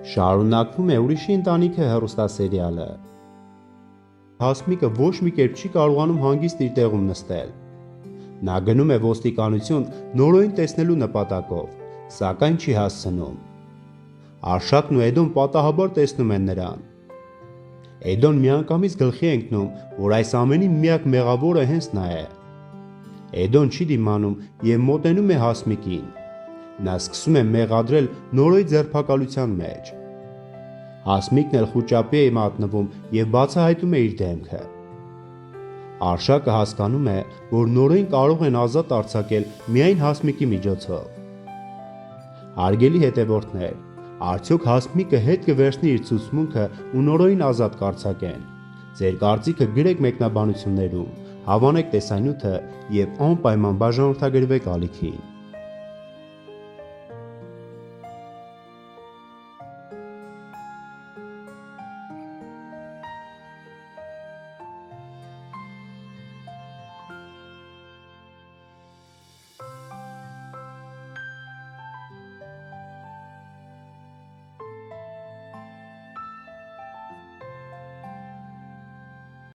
Շարունակվում է ուրիշի ընտանիքը հեռուստասերիալը։ Հասմիկը ոչ մի կերպ չի կարողանում հանգիստ իր տեղում նստել։ Նա գնում է ոստիկանություն Նորոյին տեսնելու նպատակով, սակայն չի հասցնում։ Արշակն ու Էդոն պատահաբար տեսնում են նրան։ Էդոն միանգամից գլխի է ընկնում, որ այս ամենի միակ մեղավորը հենց նա է։ Էդոն չի դիմանում և մոտենում է Հասմիկին։ Նա սկսում է մեղադրել Նորոյի ձերբակալության մեջ։ Հասմիկն էլ խուճապի է մատնվում և բացահայտում է իր դեմքը։ Արշակը հասկանում է, որ Նորոյին կարող են ազատ արձակել միայն Հասմիկի միջոցով։ Հարգելի հետևորդներ, արդյոք Հասմիկը հետ կվերցնի իր ցուցմունքը ու Նորոյին ազատ կարձակեն։ Ձեր կարծիքը գրեք մեկնաբանություններում, հավանեք տեսանյութը և անպայման բաժանորդագրվեք ալիքին։